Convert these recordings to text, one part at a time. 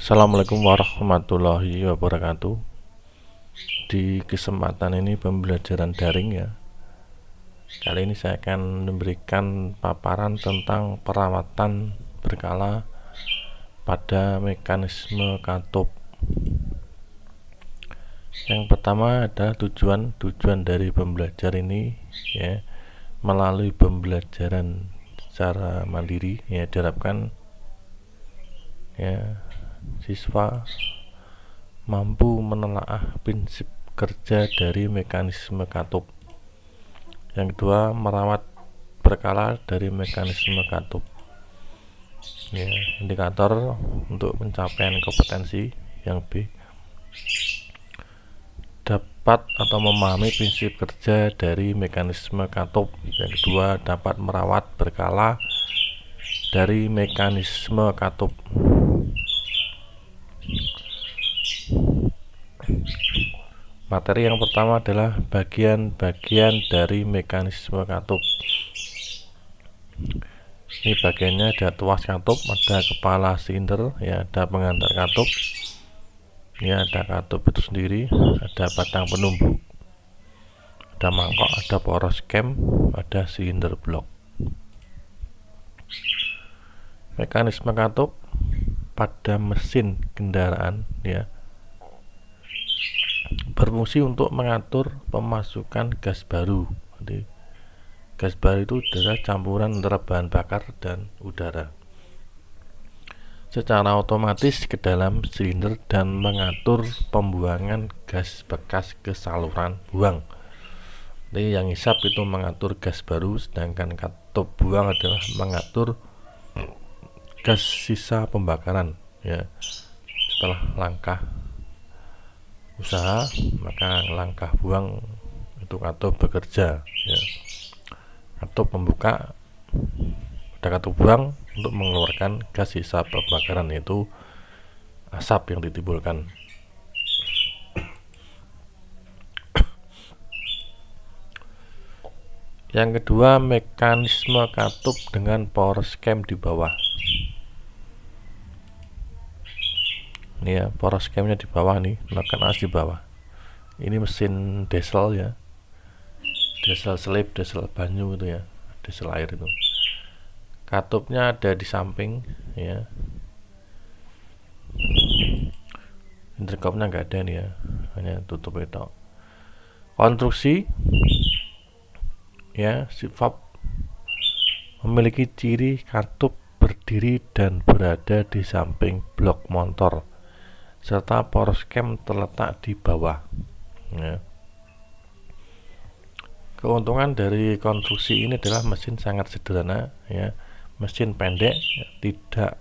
Assalamualaikum warahmatullahi wabarakatuh. Di kesempatan ini pembelajaran daring ya. Kali ini saya akan memberikan paparan tentang perawatan berkala pada mekanisme katup. Yang pertama adalah tujuan dari pembelajar ini ya, melalui pembelajaran secara mandiri ya, diharapkan ya siswa mampu menelaah prinsip kerja dari mekanisme katup. Yang kedua, merawat berkala dari mekanisme katup ya, indikator untuk pencapaian kompetensi. Yang B, dapat atau memahami prinsip kerja dari mekanisme katup. Yang kedua, dapat merawat berkala dari mekanisme katup. Materi yang pertama adalah bagian-bagian dari mekanisme katup. Ini bagiannya ada tuas katup, ada kepala silinder ya, ada pengantar katup ya, ada katup itu sendiri, ada batang penumbu, ada mangkok, ada poros cam, ada silinder blok. Mekanisme katup pada mesin kendaraan ya, berfungsi untuk mengatur pemasukan gas baru. Jadi, gas baru itu adalah campuran antara bahan bakar dan udara secara otomatis ke dalam silinder dan mengatur pembuangan gas bekas ke saluran buang. Jadi yang hisap itu mengatur gas baru, sedangkan katup buang adalah mengatur gas sisa pembakaran ya. Setelah langkah usaha, maka langkah buang itu katup bekerja ya. Katup membuka, ada katup buang untuk mengeluarkan gas sisa pembakaran, yaitu asap yang ditimbulkan. Yang kedua, mekanisme katup dengan poros cam di bawah. Ini ya, poros camnya di bawah nih, menekan as di bawah. Ini mesin diesel ya, diesel selip, diesel banyu itu ya, diesel air itu. Katupnya ada di samping ya, intercomnya nggak ada nih ya, hanya tutup itu. Konstruksi ya, sifat memiliki ciri katup berdiri dan berada di samping blok motor, serta poros cam terletak di bawah ya. Keuntungan dari konstruksi ini adalah mesin sangat sederhana ya, mesin pendek, tidak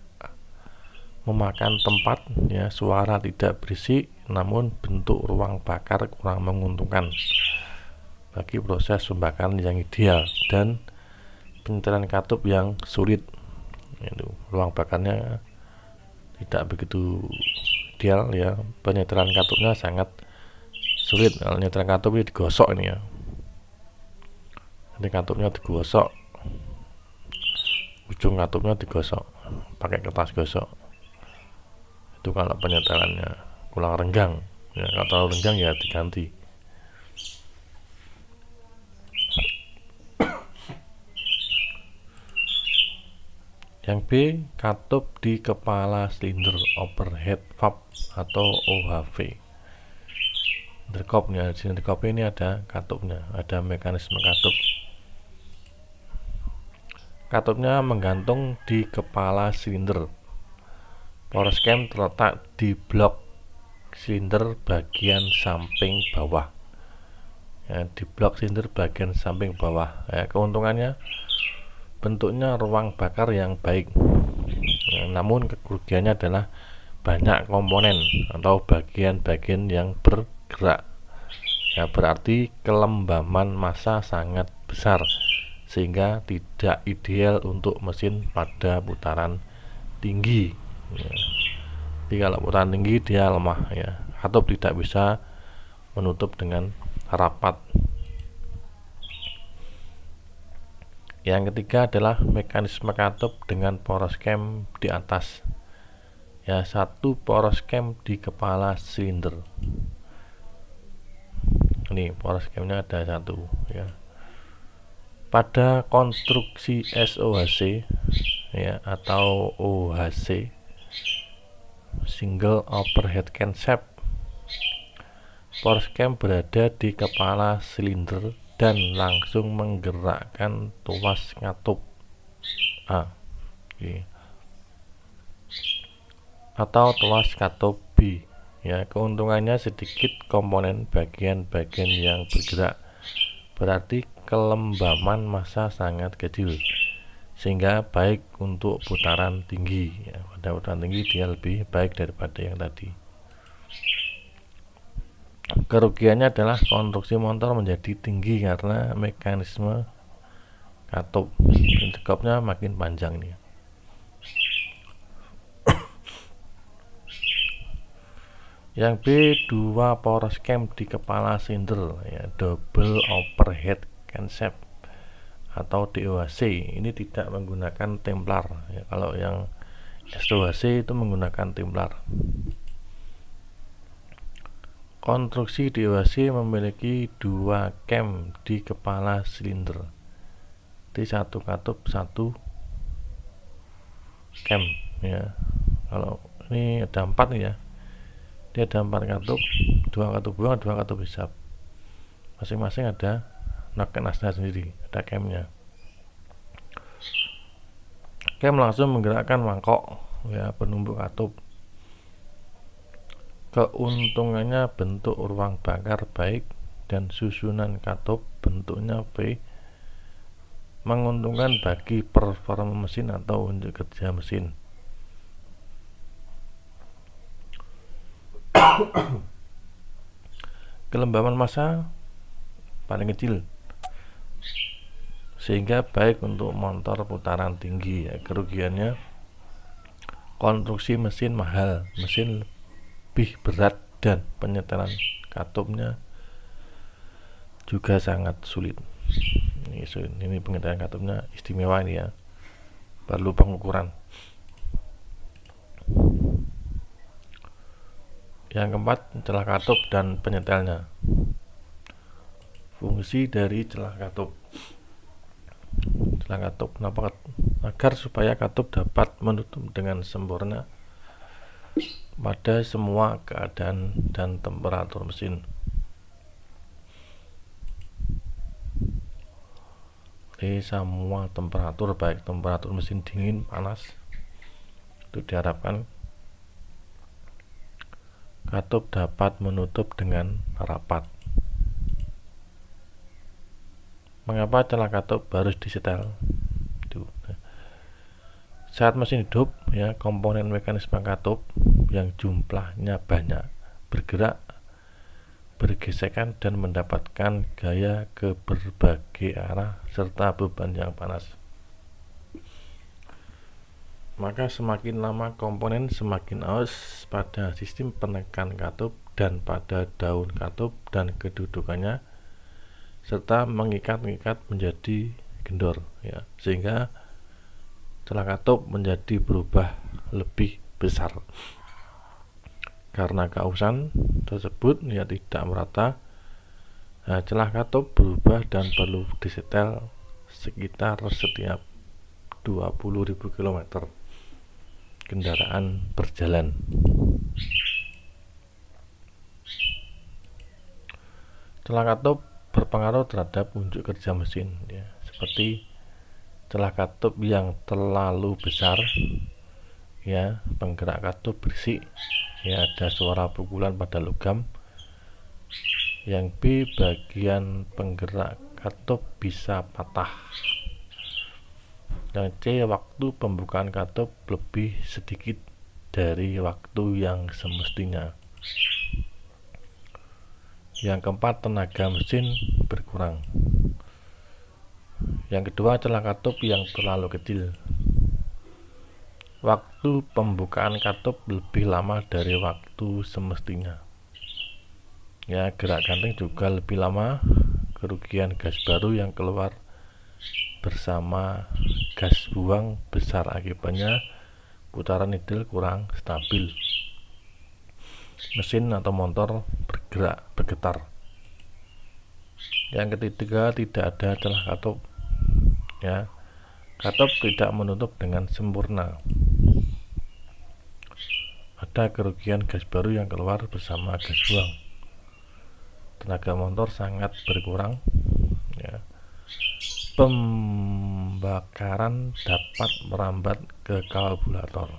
memakan tempat ya, suara tidak berisik, namun bentuk ruang bakar kurang menguntungkan bagi proses pembakaran yang ideal dan penyetiran katup yang sulit. Itu ruang bakarnya tidak begitu ideal ya, penyetiran katupnya sangat sulit. Kalau penyetiran katup ini digosok ini ya, ini katupnya digosok, ujung katupnya digosok pakai kertas gosok. Itu kalau penyetirannya kurang renggang ya, kalau terlalu renggang ya diganti. Yang B, katup di kepala silinder overhead valve atau OHV. Intercomnya, di sini intercom ini ada katupnya, ada mekanisme katup. Katupnya menggantung di kepala silinder. Poros cam terletak di blok silinder bagian samping bawah. Ya, di blok silinder bagian samping bawah. Ya, keuntungannya bentuknya ruang bakar yang baik ya, namun kerugiannya adalah banyak komponen atau bagian-bagian yang bergerak ya, berarti kelembaman massa sangat besar sehingga tidak ideal untuk mesin pada putaran tinggi ya. Jadi kalau putaran tinggi dia lemah ya, katup tidak bisa menutup dengan rapat. Yang ketiga adalah mekanisme katup dengan poros cam di atas ya, satu poros cam di kepala silinder. Ini poros camnya ada satu ya. Pada konstruksi SOHC ya atau OHC, single overhead crankshaft, poros cam berada di kepala silinder dan langsung menggerakkan tuas katup A atau tuas katup B ya. Keuntungannya sedikit komponen bagian-bagian yang bergerak, berarti kelembaman massa sangat kecil sehingga baik untuk putaran tinggi ya. Pada putaran tinggi dia lebih baik daripada yang tadi. Kerugiannya adalah konstruksi motor menjadi tinggi karena mekanisme katup, sekopnya makin panjang nih. Yang B, dua poros cam di kepala silinder ya, double overhead crankshaft atau DOHC. Ini tidak menggunakan Templar ya. Kalau yang SOHC itu menggunakan Templar. Konstruksi DOHC memiliki dua cam di kepala silinder, di satu katup satu cam ya. Kalau ini ada 4 nih ya, dia ada 4 katup, 2 katup buang, 2 katup hisap, masing-masing ada nasnya sendiri, ada camnya. Cam langsung menggerakkan mangkok ya, penumbuk katup. Keuntungannya bentuk ruang bakar baik dan susunan katup bentuknya V, menguntungkan bagi performa mesin atau unjuk kerja mesin. Kelembaban massa paling kecil sehingga baik untuk motor putaran tinggi ya. Kerugiannya konstruksi mesin mahal, mesin lebih berat, dan penyetelan katupnya juga sangat sulit. Ini penyetelan katupnya istimewa ini ya, perlu pengukuran. Yang keempat, celah katup dan penyetelnya. Fungsi dari celah katup. Celah katup kenapa? Agar supaya katup dapat menutup dengan sempurna pada semua keadaan dan temperatur mesin. Di semua temperatur, baik temperatur mesin dingin, panas, itu diharapkan katup dapat menutup dengan rapat. Mengapa celah katup harus disetel? Saat mesin hidup ya, komponen mekanisme katup yang jumlahnya banyak bergerak, bergesekan, dan mendapatkan gaya ke berbagai arah serta beban yang panas. Maka semakin lama komponen semakin aus pada sistem penekan katup dan pada daun katup dan kedudukannya, serta mengikat-ikat menjadi kendor ya, sehingga celah katup menjadi berubah lebih besar. Karena kausan tersebut ya tidak merata, celah katup berubah dan perlu disetel sekitar setiap 20.000 km kendaraan berjalan. Celah katup berpengaruh terhadap unjuk kerja mesin ya, seperti celah katup yang terlalu besar ya, penggerak katup berisik ya, ada suara pukulan pada logam. Yang B, bagian penggerak katup bisa patah. Yang C, waktu pembukaan katup lebih sedikit dari waktu yang semestinya. Yang keempat, tenaga mesin berkurang. Yang kedua, celah katup yang terlalu kecil. Waktu pembukaan katup lebih lama dari waktu semestinya ya, gerak ganting juga lebih lama. Kerugian gas baru yang keluar bersama gas buang besar, akibatnya putaran needle kurang stabil, mesin atau motor bergetar. Yang ketiga, tidak ada celah katup, ya. Katup tidak menutup dengan sempurna. Ada kerugian gas baru yang keluar bersama gas buang. Tenaga motor sangat berkurang, ya. Pembakaran dapat merambat ke karburator.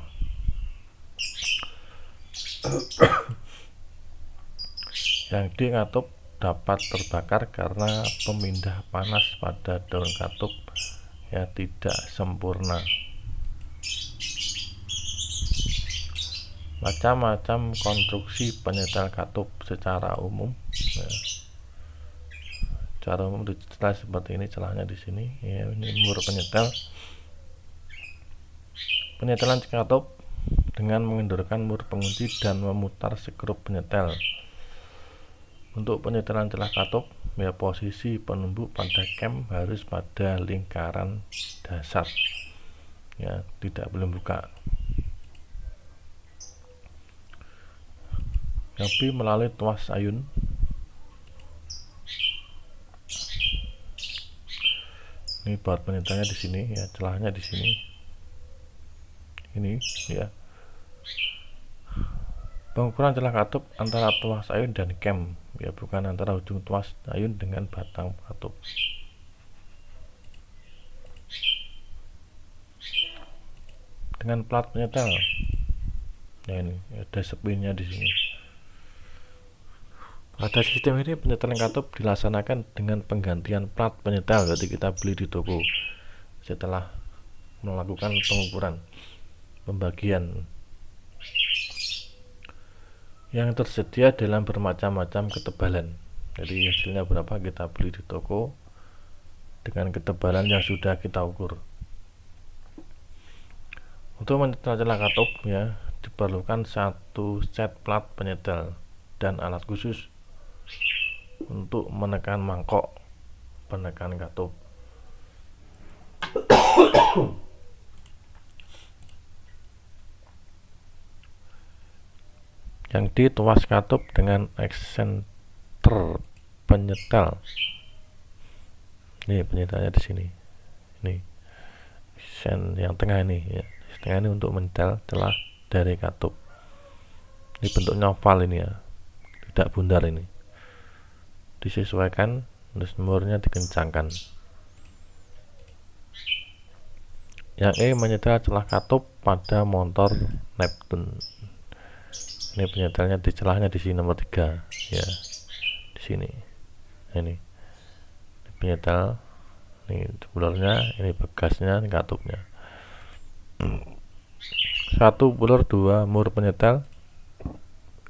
Yang di katup dapat terbakar karena pemindah panas pada daun katup ya tidak sempurna. Macam-macam konstruksi penyetel katup secara umum, ya. Secara umum dicetel seperti ini, celahnya di sini, ya. Ini mur penyetel. Penyetelan katup dengan mengendorkan mur pengunci dan memutar skrup penyetel. Untuk penyetelan celah katup, ya, posisi penumbuk pada cam harus pada lingkaran dasar, ya, tidak boleh buka. Tapi melalui tuas ayun. Ini baut penyetelnya di sini, ya, celahnya di sini. Ini, ya. Pengukuran celah katup antara tuas ayun dan cam, ya, bukan antara ujung tuas ayun dengan batang katup. Dengan plat penyetel, ya, ini ada spinnya di sini. Pada sistem ini penyetelan katup dilaksanakan dengan penggantian plat penyetel, jadi kita beli di toko setelah melakukan pengukuran pembagian yang tersedia dalam bermacam-macam ketebalan. Jadi hasilnya berapa kita beli di toko dengan ketebalan yang sudah kita ukur. Untuk menyetel celah katup, ya, diperlukan satu set plat penyetel dan alat khusus untuk menekan mangkok penekan katup. Yang di tuas katup dengan eksenter penyetel. Ini penyetelnya di sini. Ini sen yang tengah ini, ya. Tengah ini untuk menyetel celah dari katup. Ini bentuknya oval ini, ya, tidak bundar ini. Disesuaikan, terus murnya dikencangkan. Yang E menyetel celah katup pada motor Neptune. Ini penyetelnya di celahnya di sini nomor 3, ya, di sini. Ini penyetel, ini bulernya, ini begasnya, ini katupnya. 1 buler, 2 mur penyetel.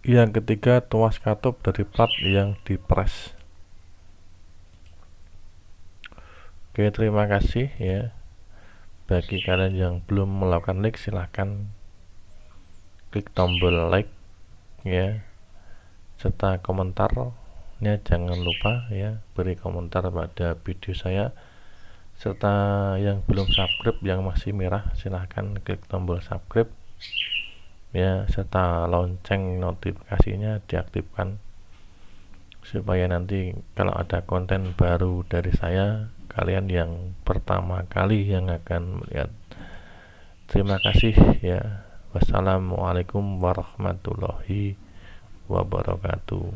Yang ketiga tuas katup dari plat yang dipres. Oke, terima kasih, ya. Bagi kalian yang belum melakukan like, silahkan klik tombol like, ya, serta komentarnya jangan lupa, ya, beri komentar pada video saya. Serta yang belum subscribe, yang masih merah, silahkan klik tombol subscribe, ya, serta lonceng notifikasinya diaktifkan supaya nanti kalau ada konten baru dari saya, kalian yang pertama kali yang akan melihat. Terima kasih, ya. Wassalamualaikum warahmatullahi wabarakatuh.